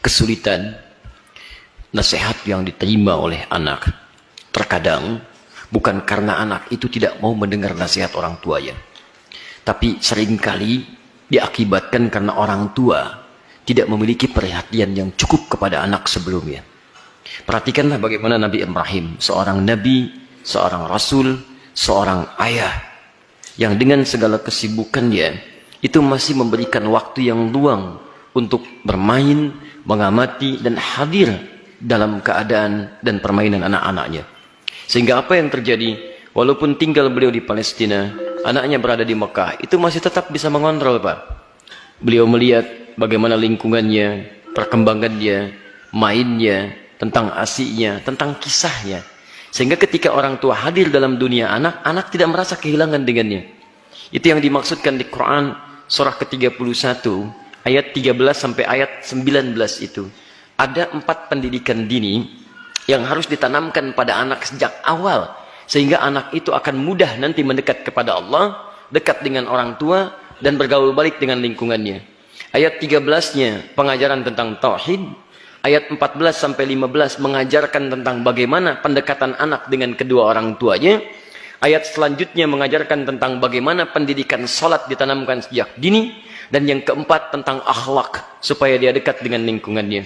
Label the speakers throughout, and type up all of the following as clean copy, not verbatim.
Speaker 1: kesulitan nasihat yang diterima oleh anak terkadang bukan karena anak itu tidak mau mendengar nasihat orang tuanya, tapi seringkali diakibatkan karena orang tua tidak memiliki perhatian yang cukup kepada anak sebelumnya. Perhatikanlah bagaimana Nabi Ibrahim, seorang nabi, seorang rasul, seorang ayah yang dengan segala kesibukannya itu masih memberikan waktu yang luang untuk bermain, mengamati dan hadir dalam keadaan dan permainan anak-anaknya. Sehingga apa yang terjadi, walaupun tinggal beliau di Palestina, anaknya berada di Mekah, itu masih tetap bisa mengontrol, Pak. Beliau melihat bagaimana lingkungannya, perkembangannya, mainnya, tentang asiknya, tentang kisahnya. Sehingga ketika orang tua hadir dalam dunia anak, anak tidak merasa kehilangan dengannya. Itu yang dimaksudkan di Quran surah ke-31 ayat 13 sampai ayat 19 itu. Ada 4 pendidikan dini yang harus ditanamkan pada anak sejak awal. Sehingga anak itu akan mudah nanti mendekat kepada Allah, dekat dengan orang tua, dan bergaul balik dengan lingkungannya. Ayat 13-nya pengajaran tentang tauhid. Ayat 14 sampai 15 mengajarkan tentang bagaimana pendekatan anak dengan kedua orang tuanya. Ayat selanjutnya mengajarkan tentang bagaimana pendidikan salat ditanamkan sejak dini. Dan yang keempat tentang akhlak supaya dia dekat dengan lingkungannya.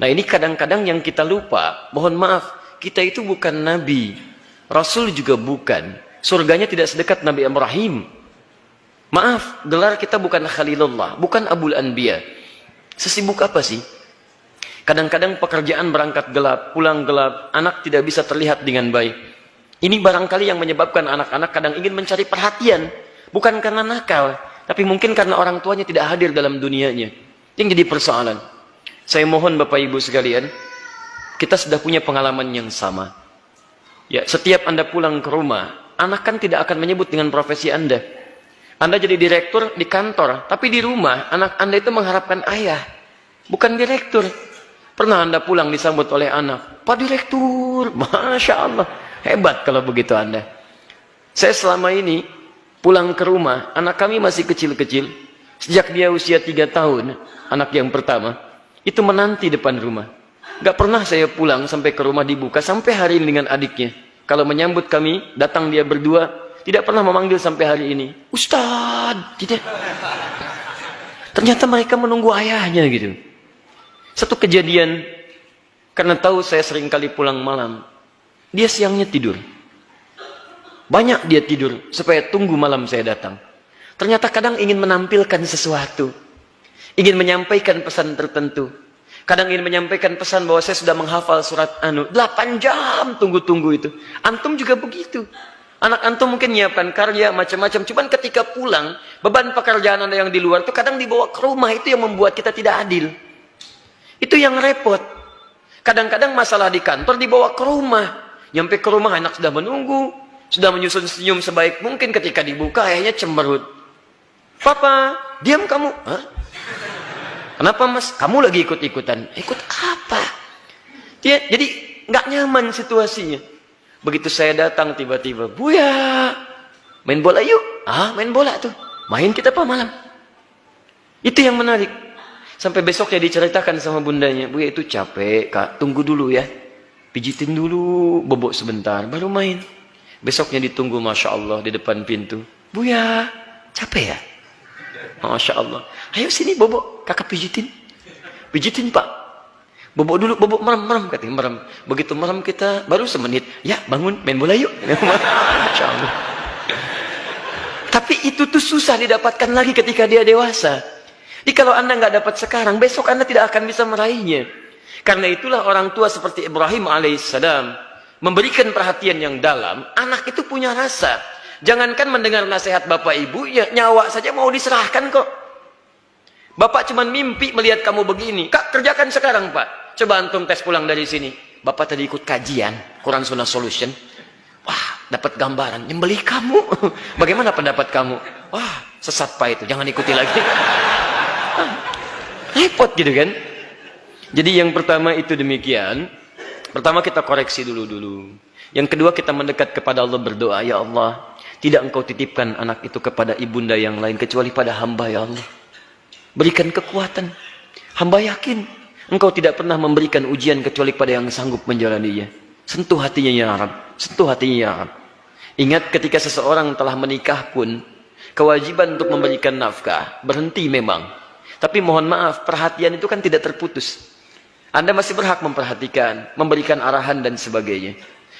Speaker 1: Nah, ini kadang-kadang yang kita lupa. Mohon maaf, kita itu bukan nabi, rasul juga bukan. Surganya tidak sedekat Nabi Ibrahim. Maaf, gelar kita bukan Khalilullah, bukan Abul Anbiya. Sesibuk apa sih? Kadang-kadang pekerjaan berangkat gelap, pulang gelap, anak tidak bisa terlihat dengan baik. Ini barangkali yang menyebabkan anak-anak kadang ingin mencari perhatian. Bukan karena nakal, tapi mungkin karena orang tuanya tidak hadir dalam dunianya. Yang jadi persoalan. Saya mohon Bapak Ibu sekalian, kita sudah punya pengalaman yang sama. Ya, setiap Anda pulang ke rumah, anak kan tidak akan menyebut dengan profesi Anda. Anda jadi direktur di kantor, tapi di rumah anak Anda itu mengharapkan ayah, bukan direktur. Pernah Anda pulang disambut oleh anak, Pak Direktur, Masya Allah, hebat kalau begitu Anda. Saya selama ini pulang ke rumah, anak kami masih kecil-kecil. Sejak dia usia 3 tahun, anak yang pertama, itu menanti depan rumah. Gak pernah saya pulang sampai ke rumah dibuka, sampai hari ini dengan adiknya. Kalau menyambut kami, datang dia berdua, tidak pernah memanggil sampai hari ini. Ustadz, tidak. Ternyata mereka menunggu ayahnya gitu. Satu kejadian, karena tahu saya sering kali pulang malam, dia siangnya tidur. Banyak dia tidur, supaya tunggu malam saya datang. Ternyata kadang ingin menampilkan sesuatu. Ingin menyampaikan pesan tertentu. Kadang ingin menyampaikan pesan bahwa saya sudah menghafal surat 8 jam tunggu-tunggu itu. Antum juga begitu. Anak antum mungkin menyiapkan karya, macam-macam. Cuman ketika pulang, beban pekerjaan Anda yang di luar itu kadang dibawa ke rumah. Itu yang membuat kita tidak adil. Itu yang repot. Kadang-kadang masalah di kantor dibawa ke rumah. Nyampe ke rumah anak sudah menunggu. Sudah menyusun senyum sebaik mungkin, ketika dibuka ayahnya cemberut. Papa, diam kamu. Hah? Kenapa mas? Kamu lagi ikut-ikutan. Ikut apa? Ya, jadi nggak nyaman situasinya. Begitu saya datang tiba-tiba, Buya, main bola yuk. Ah, main bola tuh. Main kita apa malam? Itu yang menarik. Sampai besoknya diceritakan sama bundanya, Buya itu capek kak, tunggu dulu ya. Pijitin dulu, bobok sebentar, baru main. Besoknya ditunggu, Masya Allah, di depan pintu. Buya, capek ya? Masya Allah. Ayo sini bobok, kakak pijitin. Pijitin pak. Bobok dulu, bobok merem, katanya merem. Begitu merem kita, baru semenit. Ya bangun, main bola yuk. Masya Allah. Tapi itu tuh susah didapatkan lagi ketika dia dewasa. Jadi kalau Anda nggak dapat sekarang, besok Anda tidak akan bisa meraihnya. Karena itulah orang tua seperti Ibrahim alaihissalam memberikan perhatian yang dalam. Anak itu punya rasa. Jangankan mendengar nasihat bapak ibu, ya nyawa saja mau diserahkan kok. Bapak cuma mimpi melihat kamu begini. Kak, kerjakan sekarang pak. Coba antum tes pulang dari sini. Bapak tadi ikut kajian Quran Sunnah Solution. Wah, dapat gambaran. Nyembelih kamu. Bagaimana pendapat kamu? Wah, sesat pak itu. Jangan ikuti lagi. Repot gitu kan. Jadi yang pertama itu demikian. Pertama kita koreksi dulu. Yang kedua kita mendekat kepada Allah, berdoa, ya Allah, tidak engkau titipkan anak itu kepada ibunda yang lain kecuali pada hamba, ya Allah. Berikan kekuatan. Hamba yakin Engkau tidak pernah memberikan ujian kecuali pada yang sanggup menjalaninya. Sentuh hatinya ya Rab, sentuh hatinya ya Rab. Ingat ketika seseorang telah menikah pun, kewajiban untuk memberikan nafkah berhenti memang. Tapi mohon maaf, perhatian itu kan tidak terputus. Anda masih berhak memperhatikan, memberikan arahan dan sebagainya.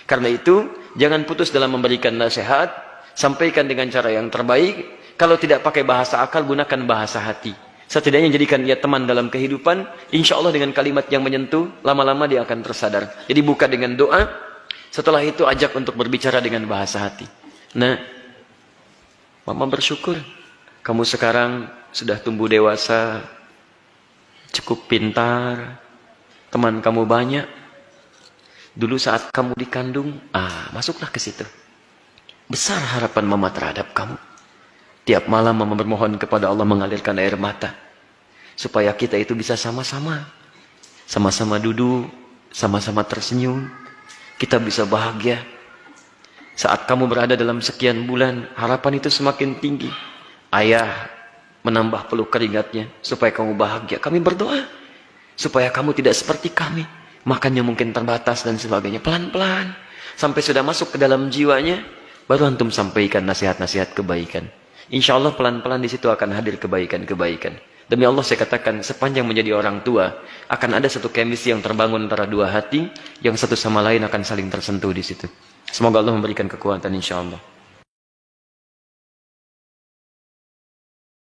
Speaker 1: Karena itu, jangan putus dalam memberikan nasihat, sampaikan dengan cara yang terbaik. Kalau tidak pakai bahasa akal, gunakan bahasa hati. Setidaknya jadikan ia teman dalam kehidupan. Insya Allah dengan kalimat yang menyentuh, lama-lama dia akan tersadar. Jadi buka dengan doa, setelah itu ajak untuk berbicara dengan bahasa hati. Nah, Mama bersyukur kamu sekarang sudah tumbuh dewasa, cukup pintar, teman kamu banyak. Dulu saat kamu dikandung, masuklah ke situ. Besar harapan Mama terhadap kamu. Tiap malam Mama bermohon kepada Allah mengalirkan air mata. Supaya kita itu bisa sama-sama. Sama-sama duduk, sama-sama tersenyum. Kita bisa bahagia. Saat kamu berada dalam sekian bulan, harapan itu semakin tinggi. Ayah menambah peluk keringatnya supaya kamu bahagia. Kami berdoa supaya kamu tidak seperti kami. Makannya mungkin terbatas dan sebagainya. Pelan-pelan. Sampai sudah masuk ke dalam jiwanya, baru antum sampaikan nasihat-nasihat kebaikan. Insya Allah pelan-pelan di situ akan hadir kebaikan-kebaikan. Demi Allah saya katakan, sepanjang menjadi orang tua, akan ada satu chemistry yang terbangun antara dua hati, yang satu sama lain akan saling tersentuh di situ. Semoga Allah memberikan kekuatan insya Allah.